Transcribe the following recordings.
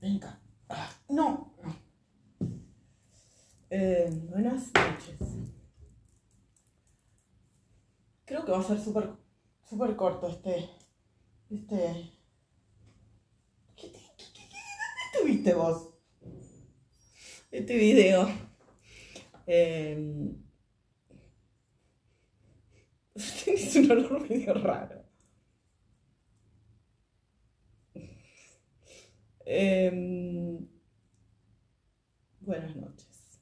Venga. No. Buenas noches. Creo que va a ser súper corto este. ¿Dónde estuviste vos? Este video. Tienes un olor medio raro. Buenas noches.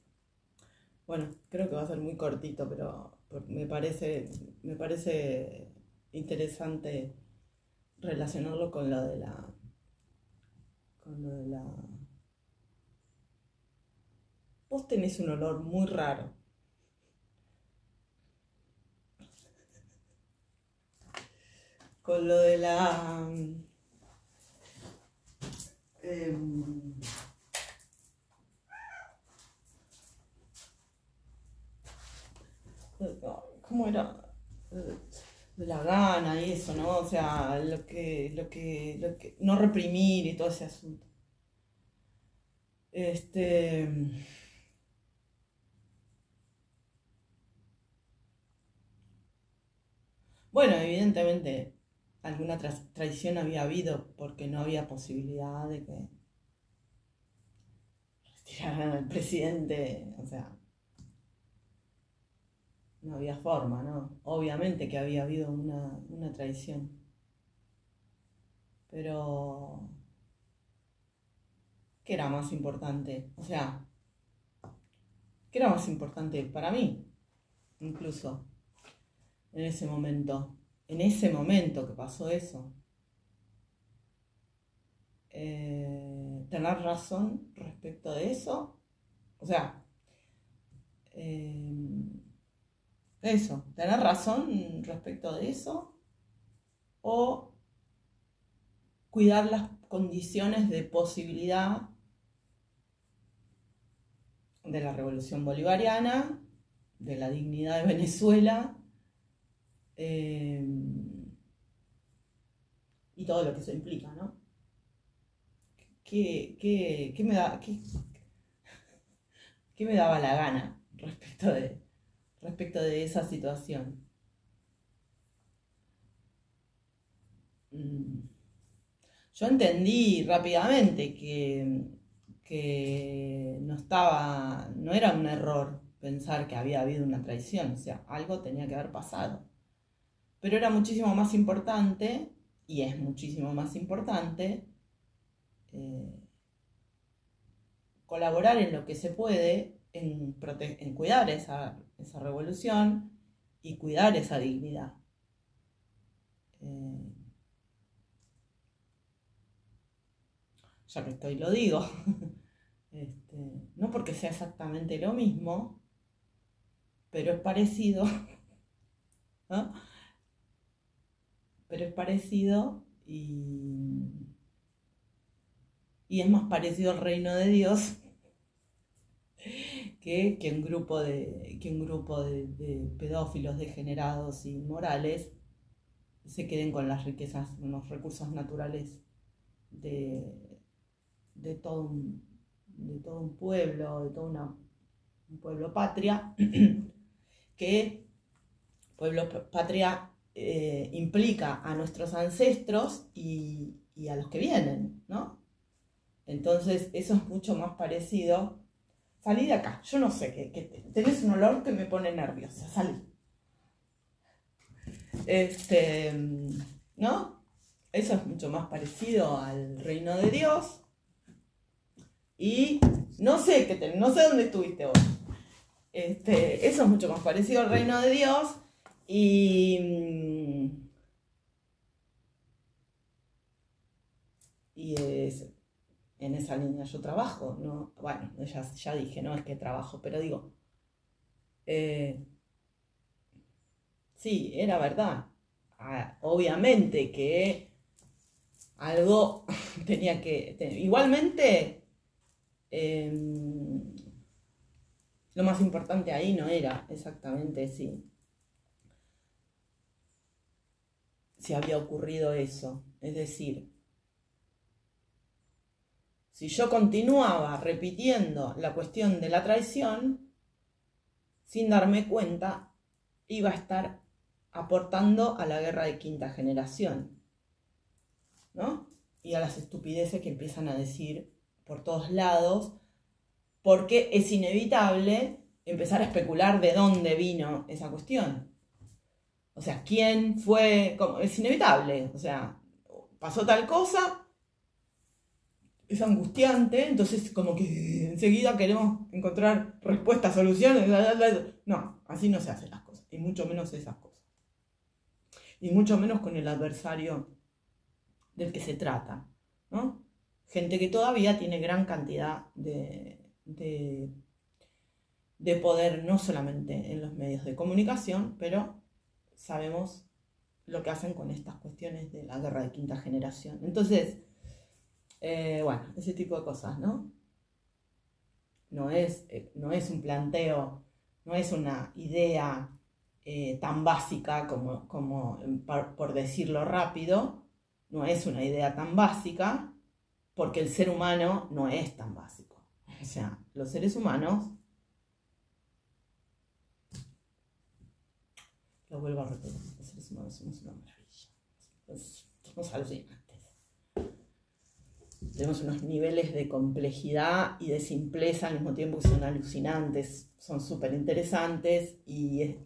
Bueno, creo que va a ser muy cortito, pero me parece interesante relacionarlo con lo de la Vos tenés un olor muy raro. Con lo de la ¿cómo era? De la gana y eso, ¿no? O sea, lo que no reprimir y todo ese asunto. Bueno, evidentemente alguna traición había habido porque no había posibilidad de que retiraran al presidente, o sea, no había forma, ¿no? Obviamente que había habido una traición. Pero, ¿qué era más importante? O sea, ¿qué era más importante para mí? Incluso, en ese momento que pasó eso. Tener razón respecto de eso. O sea, eso, tener razón respecto de eso o cuidar las condiciones de posibilidad de la revolución bolivariana, de la dignidad de Venezuela y todo lo que eso implica, ¿no? ¿Qué me daba la gana respecto de esa situación? Yo entendí rápidamente que no era un error pensar que había habido una traición, o sea, algo tenía que haber pasado. Pero era muchísimo más importante, y es muchísimo más importante, colaborar en lo que se puede, en cuidar esa revolución y cuidar esa dignidad. Ya que estoy, lo digo. No porque sea exactamente lo mismo, pero es parecido, ¿no? Pero es parecido y es más parecido al reino de Dios que un grupo de pedófilos degenerados y morales se queden con las riquezas, los recursos naturales de todo un pueblo, de todo un pueblo patria, que pueblo patria implica a nuestros ancestros y a los que vienen, ¿no? Entonces eso es mucho más parecido. Salí de acá, yo no sé, que tenés un olor que me pone nerviosa, salí. ¿No? Eso es mucho más parecido al reino de Dios. Y no sé dónde estuviste vos. Eso es mucho más parecido al reino de Dios. Y es, en esa línea yo trabajo, ¿no? Bueno, ya dije, no es que trabajo, pero digo, sí, era verdad. Obviamente que algo tenía que... Igualmente, lo más importante ahí no era exactamente si había ocurrido eso. Es decir, si yo continuaba repitiendo la cuestión de la traición, sin darme cuenta, iba a estar aportando a la guerra de quinta generación, ¿no? Y a las estupideces que empiezan a decir por todos lados, porque es inevitable empezar a especular de dónde vino esa cuestión. O sea, quién fue, es inevitable, o sea, pasó tal cosa, es angustiante, entonces como que enseguida queremos encontrar respuestas, soluciones, no, así no se hacen las cosas, y mucho menos esas cosas. Y mucho menos con el adversario del que se trata, ¿no? Gente que todavía tiene gran cantidad de poder, no solamente en los medios de comunicación, pero sabemos lo que hacen con estas cuestiones de la guerra de quinta generación. Entonces, bueno, ese tipo de cosas, ¿no? No es un planteo, no es una idea tan básica como por decirlo rápido, no es una idea tan básica, porque el ser humano no es tan básico. O sea, los seres humanos, lo vuelvo a repetir, los seres humanos somos una maravilla, somos alucinantes. Tenemos unos niveles de complejidad y de simpleza al mismo tiempo que son alucinantes, son súper interesantes y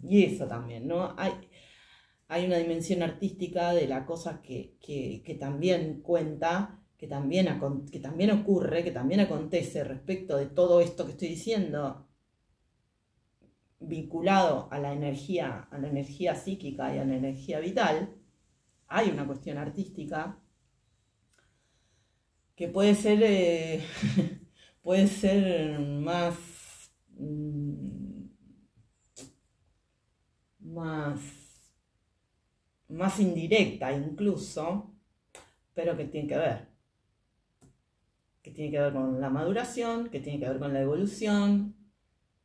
eso también, ¿no? Hay una dimensión artística de la cosa que también cuenta, que también ocurre, que también acontece respecto de todo esto que estoy diciendo, vinculado a la energía psíquica y a la energía vital. Hay una cuestión artística que puede ser más indirecta incluso, pero que tiene que ver con la maduración, que tiene que ver con la evolución,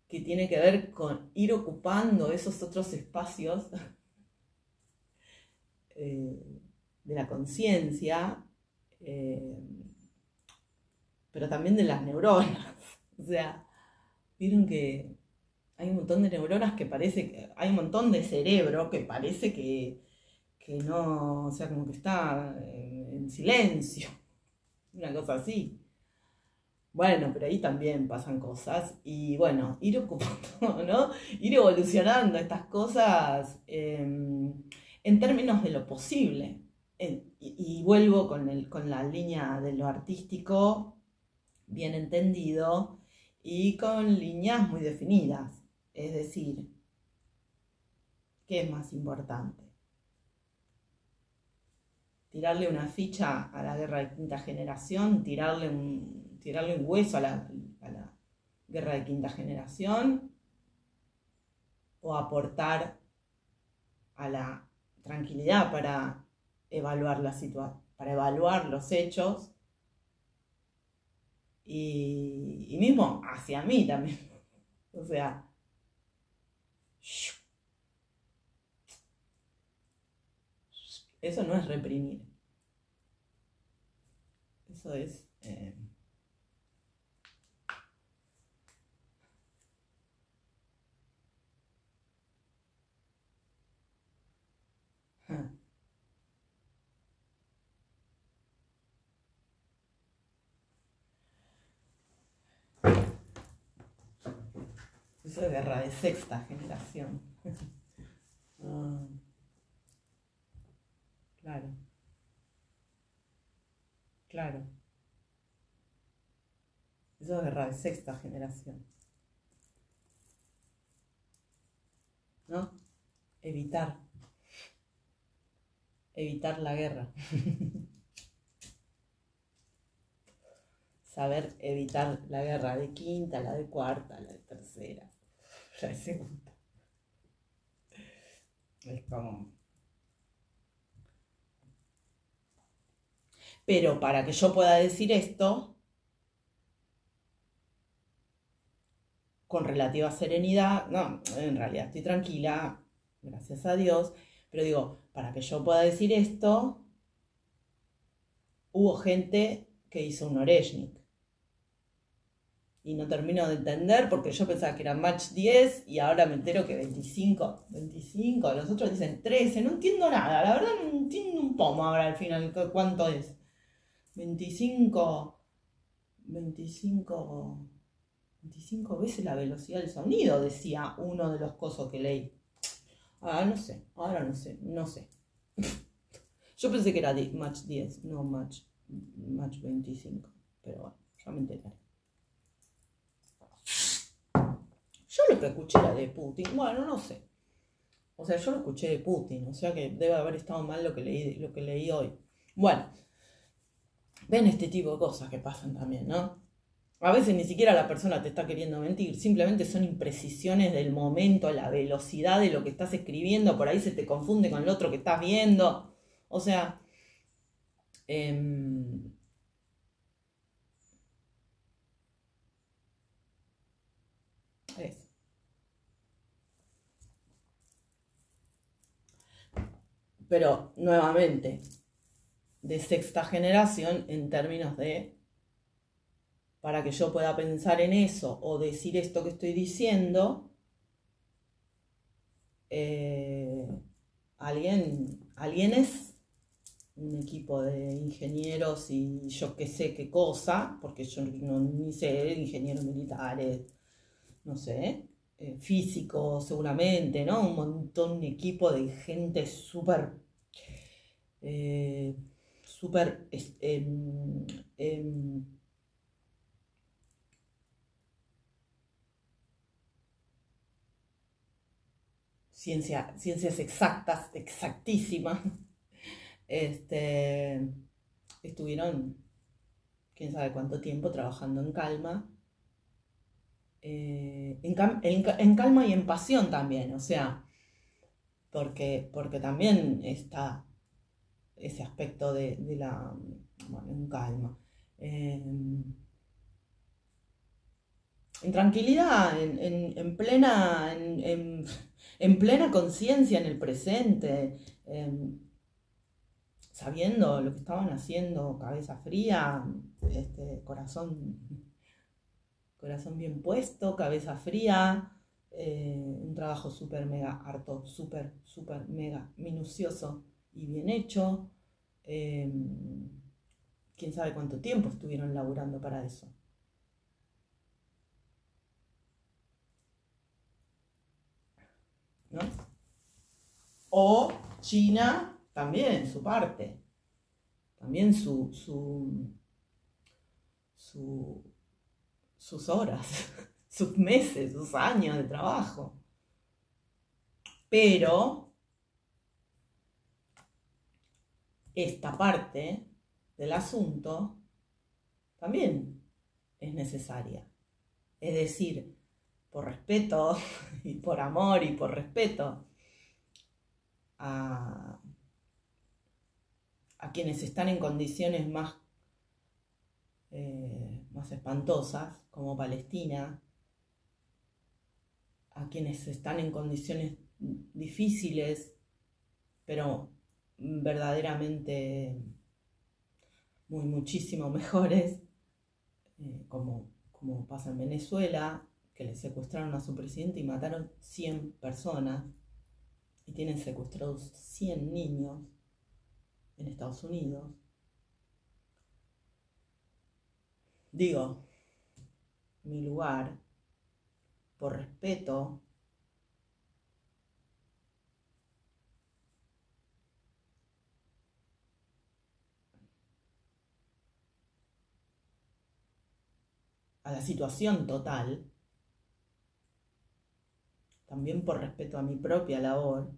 que tiene que ver con ir ocupando esos otros espacios de la conciencia, pero también de las neuronas. O sea, vieron que hay un montón de neuronas que parece que hay un montón de cerebro que parece que no, o sea, como que está en silencio, una cosa así. Bueno, pero ahí también pasan cosas y bueno, ir ocupando, ¿no? Ir evolucionando estas cosas en términos de lo posible. Y vuelvo con la línea de lo artístico bien entendido y con líneas muy definidas. Es decir, ¿qué es más importante? Tirarle una ficha a la guerra de quinta generación, tirarle un hueso a la guerra de quinta generación, o aportar a la tranquilidad para evaluar la situación, para evaluar los hechos y mismo hacia mí también. O sea, eso no es reprimir. Eso es eso es guerra de sexta generación. Claro. Claro. Eso es guerra de sexta generación. ¿No? Evitar la guerra. Saber evitar la guerra de quinta, la de cuarta, la de tercera, la de segunda. Es como... Pero para que yo pueda decir esto con relativa serenidad, no, en realidad estoy tranquila, gracias a Dios, pero digo, para que yo pueda decir esto, hubo gente que hizo un Oreshnik. Y no termino de entender porque yo pensaba que era match 10 y ahora me entero que 25, los otros dicen 13, no entiendo nada, la verdad no entiendo un pomo ahora al final cuánto es. 25 veces la velocidad del sonido, decía uno de los cosos que leí. Ah, no sé, ahora no sé. Yo pensé que era match 10, no match 25, pero bueno, ya me enteraré. Yo lo que escuché era de Putin, bueno, no sé. O sea, yo lo escuché de Putin, o sea que debe haber estado mal lo que leí hoy. Bueno, ven este tipo de cosas que pasan también, ¿no? A veces ni siquiera la persona te está queriendo mentir, simplemente son imprecisiones del momento, la velocidad de lo que estás escribiendo, por ahí se te confunde con lo otro que estás viendo. O sea, eso. Pero nuevamente, de sexta generación en términos de, para que yo pueda pensar en eso o decir esto que estoy diciendo, alguien es un equipo de ingenieros y yo qué sé qué cosa, porque yo ni sé, ingenieros militares, no sé, físicos seguramente, ¿no? Un montón, un equipo de gente súper ciencias exactas, exactísimas, estuvieron quién sabe cuánto tiempo trabajando en calma, en calma y en pasión también, o sea, porque también está ese aspecto de la, bueno, en calma, en tranquilidad, en plena conciencia en el presente, sabiendo lo que estaban haciendo, cabeza fría, corazón bien puesto, cabeza fría, un trabajo súper mega harto, súper mega minucioso y bien hecho. Quién sabe cuánto tiempo estuvieron laburando para eso. ¿No? O China también, su parte. También sus horas, sus meses, sus años de trabajo. Pero esta parte del asunto también es necesaria. Es decir, por respeto y por amor y por respeto a quienes están en condiciones más espantosas, como Palestina, a quienes están en condiciones difíciles, pero verdaderamente muchísimo mejores, como pasa en Venezuela, que le secuestraron a su presidente y mataron 100 personas, y tienen secuestrados 100 niños en Estados Unidos. Digo, mi lugar, por respeto a la situación total, también por respeto a mi propia labor,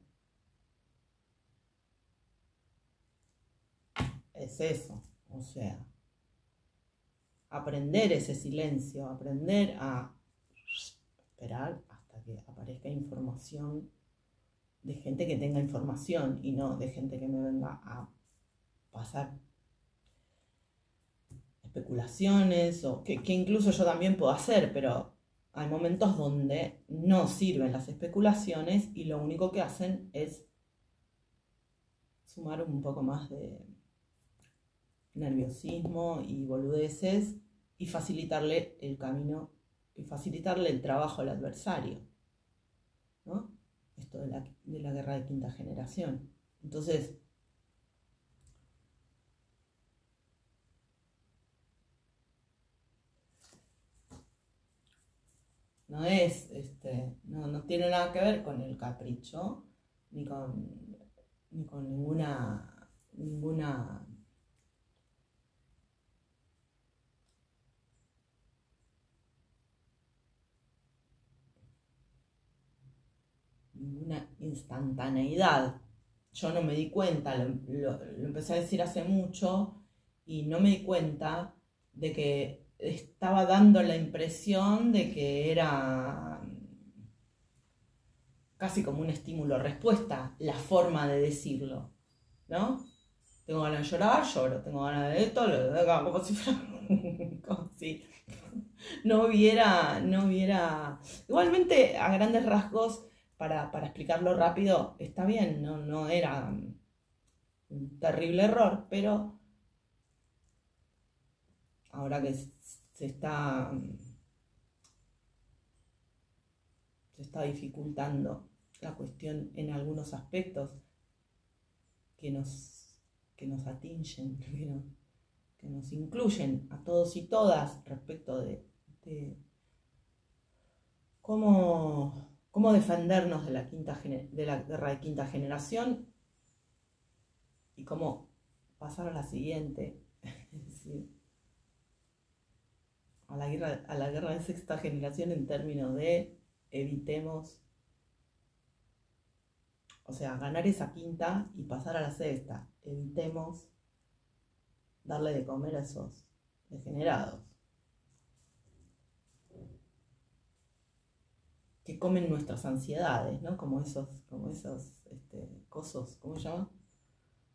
es eso, o sea, aprender ese silencio, aprender a esperar hasta que aparezca información de gente que tenga información y no de gente que me venga a pasar especulaciones, o que incluso yo también puedo hacer, pero hay momentos donde no sirven las especulaciones y lo único que hacen es sumar un poco más de nerviosismo y boludeces y facilitarle el camino y facilitarle el trabajo al adversario, ¿no? Esto de la guerra de quinta generación. Entonces, no es, no tiene nada que ver con el capricho, ni con ninguna instantaneidad. Yo no me di cuenta, lo empecé a decir hace mucho y no me di cuenta de que estaba dando la impresión de que era casi como un estímulo-respuesta la forma de decirlo, ¿no? Tengo ganas de llorar, lloro, tengo ganas de esto, como si fuera, como si no hubiera, igualmente a grandes rasgos, para explicarlo rápido, está bien, no era un terrible error, pero ahora que se está dificultando la cuestión en algunos aspectos que nos atingen, que nos incluyen a todos y todas respecto de cómo defendernos de la guerra de quinta generación y cómo pasar a la siguiente, es decir, a la guerra de sexta generación en términos de evitemos, o sea, ganar esa quinta y pasar a la sexta. Evitemos darle de comer a esos degenerados que comen nuestras ansiedades, ¿no? Como esos cosos, ¿cómo se llama?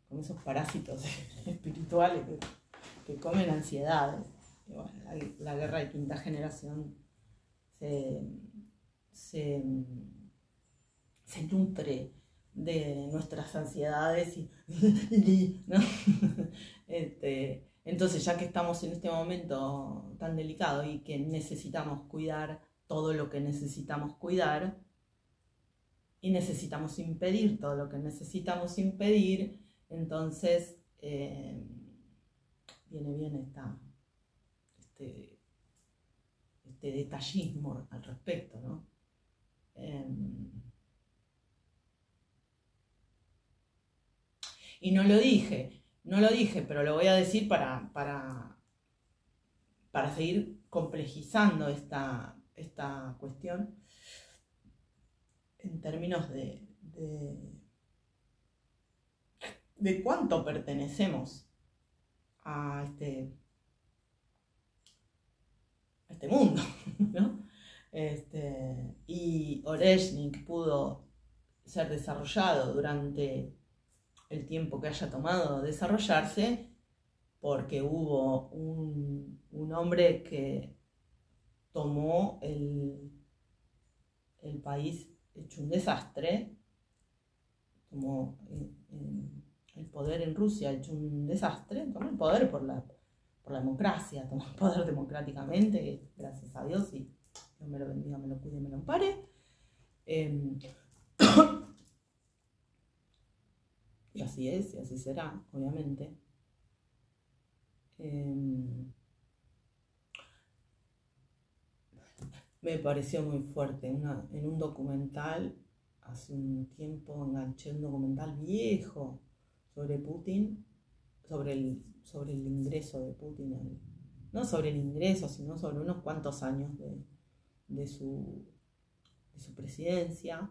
Como esos parásitos espirituales que comen ansiedades. Y bueno, la guerra de quinta generación se nutre de nuestras ansiedades y ¿no? Entonces, ya que estamos en este momento tan delicado y que necesitamos cuidar todo lo que necesitamos cuidar y necesitamos impedir todo lo que necesitamos impedir, entonces viene bien este detallismo al respecto, ¿no? Y no lo dije, pero lo voy a decir para seguir complejizando esta cuestión en términos de cuánto pertenecemos a este mundo, ¿no? Y Oreshnik pudo ser desarrollado durante el tiempo que haya tomado desarrollarse porque hubo un hombre que tomó el país hecho un desastre, tomó el poder en Rusia hecho un desastre, tomó el poder por la democracia, tomó el poder democráticamente, gracias a Dios, y Dios me lo bendiga, me lo cuide, me lo ampare. Y así es, y así será, obviamente. Me pareció muy fuerte. En un documental, hace un tiempo enganché un documental viejo sobre Putin, sobre el ingreso de Putin, no sobre el ingreso, sino sobre unos cuantos años de su presidencia.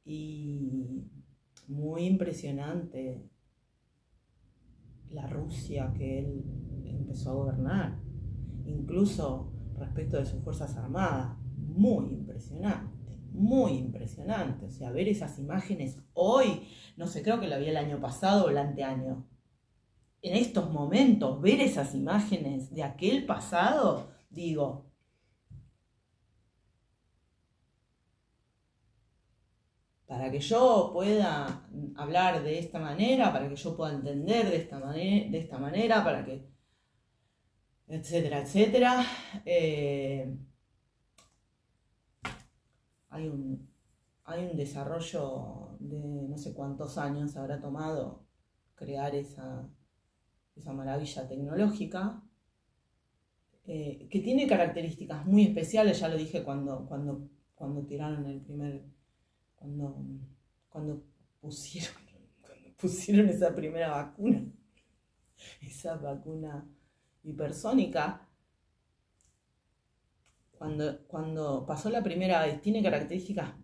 Y muy impresionante la Rusia que él empezó a gobernar, incluso respecto de sus fuerzas armadas, muy impresionante, o sea, ver esas imágenes hoy, no sé, creo que lo vi el año pasado o el anteaño, en estos momentos, ver esas imágenes de aquel pasado, digo, para que yo pueda hablar de esta manera, para que yo pueda entender de esta manera, para que, etcétera, etcétera. Hay un desarrollo de no sé cuántos años habrá tomado crear esa maravilla tecnológica, que tiene características muy especiales. Ya lo dije cuando tiraron el primer, cuando pusieron esa primera vacuna, esa vacuna hipersónica. Cuando pasó la primera vez, tiene características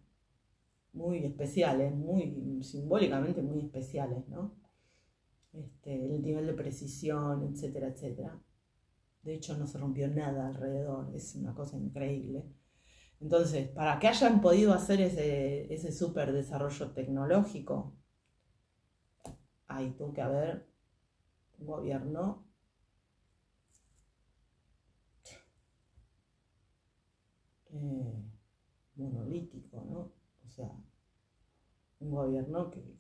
muy especiales, muy simbólicamente muy especiales, ¿no? El nivel de precisión, etcétera, etcétera. De hecho, no se rompió nada alrededor, es una cosa increíble. Entonces, para que hayan podido hacer ese súper desarrollo tecnológico, ahí tuvo que haber un gobierno monolítico, ¿no? O sea, un gobierno que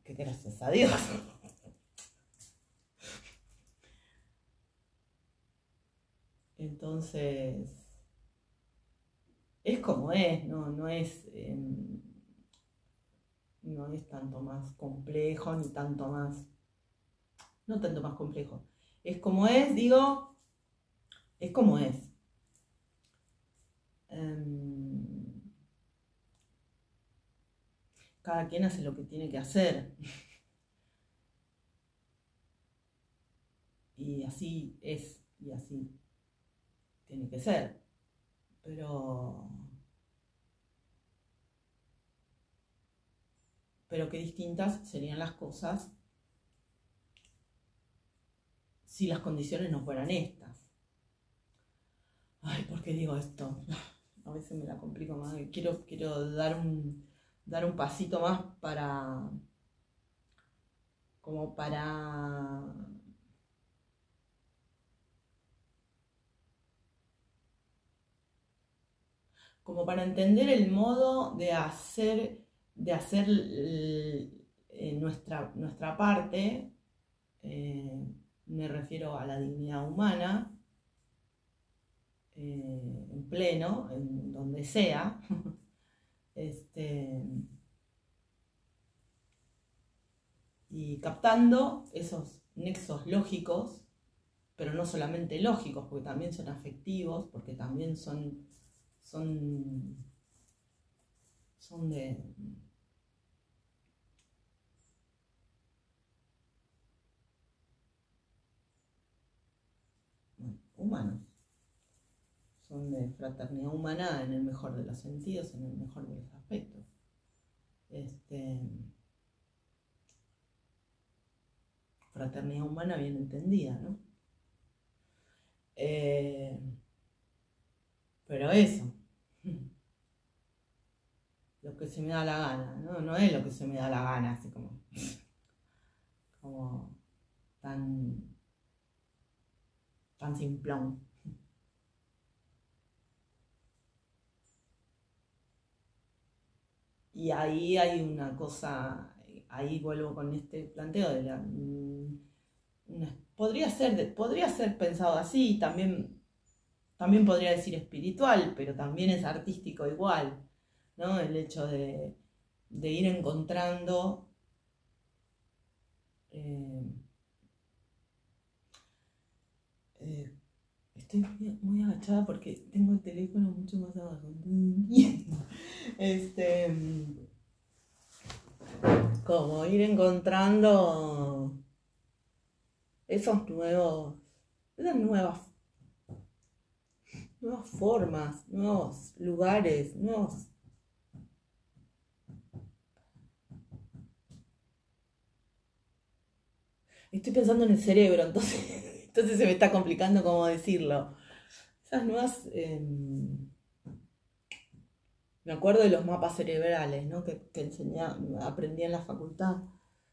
gracias a Dios. Entonces, es como es, no es tanto más complejo, ni tanto más, no tanto más complejo. Es como es, digo, es como es. Cada quien hace lo que tiene que hacer. Y así es, y así tiene que ser. Pero qué distintas serían las cosas si las condiciones no fueran estas. Ay, ¿por qué digo esto? A veces me la complico más. Quiero dar un pasito más como para entender el modo de hacer nuestra parte. Me refiero a la dignidad humana, en pleno, en donde sea, y captando esos nexos lógicos, pero no solamente lógicos, porque también son afectivos, porque también son de humanos, son de fraternidad humana en el mejor de los sentidos, en el mejor de los aspectos. Fraternidad humana bien entendida, ¿no? Pero eso, lo que se me da la gana, ¿no? No es lo que se me da la gana, así como tan simplón. Y ahí hay una cosa, ahí vuelvo con este planteo de podría ser pensado así, también podría decir espiritual, pero también es artístico igual, ¿no? El hecho de ir encontrando estoy muy agachada porque tengo el teléfono mucho más abajo. Como ir encontrando esas nuevas formas, nuevos lugares, nuevos. Estoy pensando en el cerebro, entonces se me está complicando cómo decirlo. Esas nuevas. Me acuerdo de los mapas cerebrales, ¿no? Que aprendí en la facultad,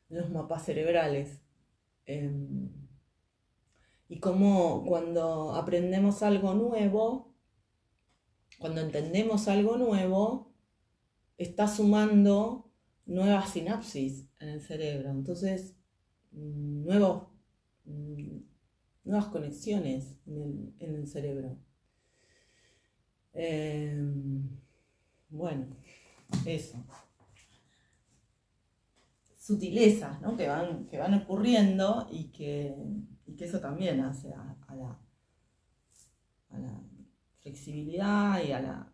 los mapas cerebrales. Y cómo cuando aprendemos algo nuevo, cuando entendemos algo nuevo, está sumando nuevas sinapsis en el cerebro. Entonces, nuevas conexiones en el cerebro. Bueno, eso. Sutilezas, ¿no? que van ocurriendo y que eso también hace a la flexibilidad y a la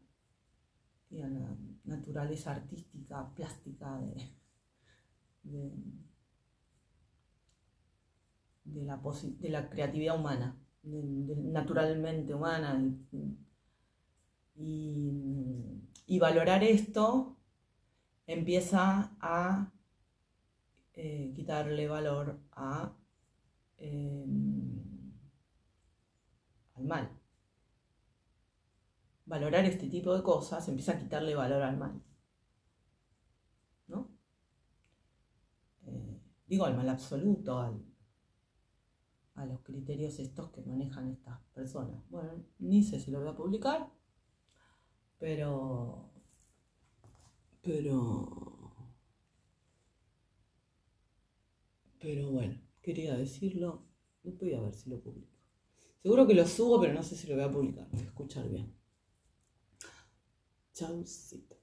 naturaleza artística, plástica de la creatividad humana, naturalmente humana. Y valorar esto empieza a quitarle valor al mal. Valorar este tipo de cosas empieza a quitarle valor al mal, ¿no? Digo al mal absoluto, a los criterios estos que manejan estas personas. Bueno, ni sé si lo voy a publicar, pero bueno, quería decirlo. Después voy a ver si lo publico. Seguro que lo subo, pero no sé si lo voy a publicar. Voy a escuchar bien. Chaucito.